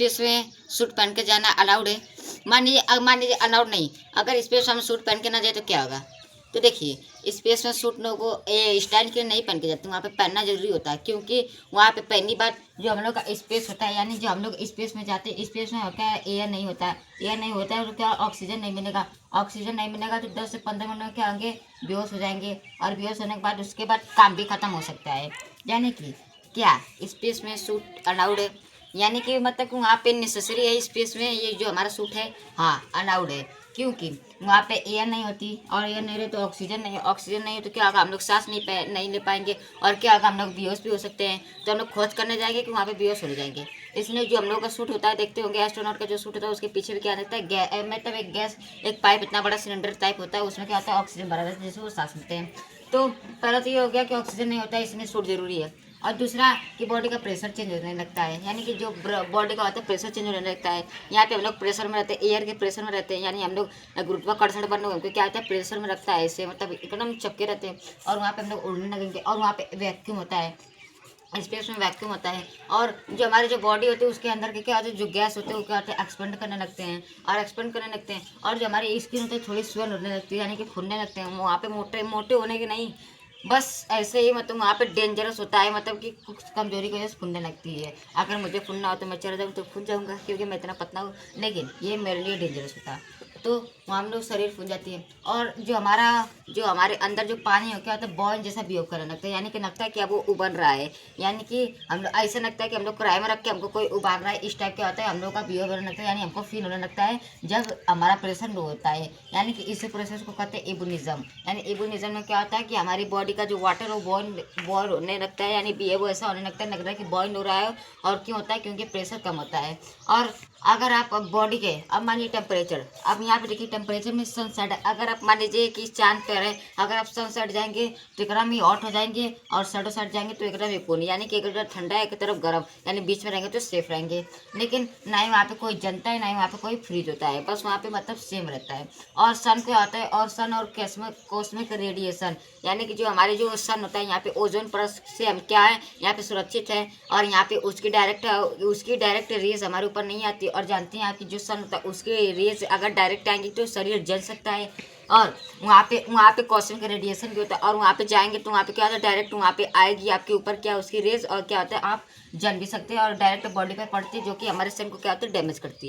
Space में suit पहन के जाना अलाउड है? मान लीजिए अलाउड नहीं, अगर स्पेस में हम सूट पहन के ना जाए तो क्या होगा? तो देखिए, स्पेस में सूट लोगों को स्टाइल के लिए नहीं पहन के जाते, वहाँ पे पहनना जरूरी होता है, क्योंकि वहाँ पे पहली बात जो हम लोग का स्पेस होता है, यानी जो हम लोग स्पेस में जाते हैं, स्पेस में क्या है, एयर नहीं होता है। एयर नहीं होता है तो क्या, ऑक्सीजन नहीं मिलेगा। ऑक्सीजन नहीं मिलेगा तो 10 से 15 मिनट के आगे बेहोश हो जाएंगे, और बेहोश होने के बाद उसके बाद काम भी खत्म हो सकता है। यानी कि क्या स्पेस में सूट अलाउड है? यानी कि मतलब कि वहाँ पे नेसेसरी है स्पेस में ये जो हमारा सूट है, हाँ अलाउड है, क्योंकि वहाँ पे एयर नहीं होती, और एयर नहीं रहे तो ऑक्सीजन नहीं, ऑक्सीजन नहीं हो तो क्या होगा, हम लोग सांस नहीं ले पाएंगे, और क्या होगा, हम लोग बेहोश भी हो सकते हैं। तो हम लोग खोज करने जाएंगे कि वहाँ पे बेहोश हो जाएंगे। इसलिए जो हम लोग का सूट होता है, देखते होंगे एस्ट्रोनॉट का जो सूट होता है, उसके पीछे भी क्या रहता है, मतलब एक गैस, एक पाइप, इतना बड़ा सिलेंडर टाइप होता है, उसमें क्या होता है, ऑक्सीजन भरा रहता है, जिससे वो सांस लेते हैं। तो पहला तो ये हो गया कि ऑक्सीजन नहीं होता है, इसलिए सूट जरूरी है। और दूसरा कि बॉडी का प्रेशर चेंज होने लगता है, यानी कि जो बॉडी का होता है प्रेशर चेंज होने लगता है। यहाँ पे हम लोग प्रेशर में रहते हैं, एयर के प्रेशर में रहते हैं, यानी हम लोग गुरुत्वाकर्षण बन उनको क्या होता है, प्रेशर में रखता है, ऐसे मतलब एकदम चपके रहते हैं, और वहाँ पे हम लोग उड़ने लगेंगे, और वहाँ पे वैक्यूम होता है, स्पेस में वैक्यूम होता है। और जो हमारी जो बॉडी होती है उसके अंदर के क्या होते हैं, जो गैस होते हैं वो क्या होते हैं, एक्सपेंड करने लगते हैं, और एक्सपेंड करने लगते हैं, और जो हमारी स्किन होती है थोड़ी स्वेल होने लगती है, यानी कि फूलने लगते हैं। वहाँ पे मोटे मोटे होने के नहीं, बस ऐसे ही, मतलब वहाँ पे डेंजरस होता है, मतलब कि कुछ कमजोरी की वजह से फूलने लगती है। अगर मुझे फूलना हो तो मैं चला जाऊँ तो फूल जाऊँगा, क्योंकि मैं इतना पतला हूँ, लेकिन ये मेरे लिए डेंजरस होता है। तो वहाँ हम लोग शरीर फूल जाती है, और जो हमारे अंदर जो पानी हो क्या होता है, बॉयल जैसा बिहेव करने लगता है, यानी कि लगता है कि अब वो उबल रहा है, यानी कि हम लोग ऐसा लगता है कि हम लोग कढ़ाई में रख के हमको कोई उबाल रहा है, इस टाइप का होता है, हम लोग का बिहेव होने लगता है, यानी हमको फील होने लगता है जब हमारा प्रेशर लो होता है। यानी कि इस प्रोसेस को कहते हैं इबुनिज्म। यानी इबुनिज्म में क्या होता है कि हमारी बॉडी का जो वाटर वो बॉयल होने लगता है, यानी बिहेव ऐसा होने लगता है, लग रहा है कि बॉयल हो रहा है। और क्यों होता है, क्योंकि प्रेशर कम होता है। और अगर आप बॉडी के, अब मान लीजिए टेम्परेचर, अब यहाँ पे देखिए टेम्परेचर में सनसेट, अगर आप मान लीजिए कि चांद पे रहे, अगर आप सनसेट जाएंगे तो एकदम ही हॉट हो जाएंगे, और सैडो साइड जाएंगे तो एकदम ही कोनी, यानी कि एक तरफ ठंडा है एक तरफ गर्म, यानी बीच में रहेंगे तो सेफ रहेंगे। लेकिन ना ही वहाँ पे कोई जनता है, ना ही वहाँ पे कोई फ्रीज होता है, बस वहाँ पे मतलब सेम रहता है। और सन क्या होता है, और सन और कॉस्मिक रेडिएशन, यानी कि जो हमारे जो सन होता है, यहाँ पे ओजोन परत से हम क्या है, यहाँ पे सुरक्षित है, और यहाँ पे उसकी डायरेक्ट रेज हमारे ऊपर नहीं आती। और जानते हैं आप कि जो सन होता है उसके रेज अगर डायरेक्ट आएंगी तो शरीर जल सकता है। और वहाँ पे कॉस्मिक रेडिएशन भी होता है, और वहाँ पे जाएंगे तो वहाँ पे क्या होता है, डायरेक्ट वहाँ पे आएगी आपके ऊपर क्या उसकी रेज, और क्या होता है आप जल भी सकते हैं, और डायरेक्ट बॉडी पे पड़ती है, जो कि हमारे सेल को क्या होता है, डैमेज करती है।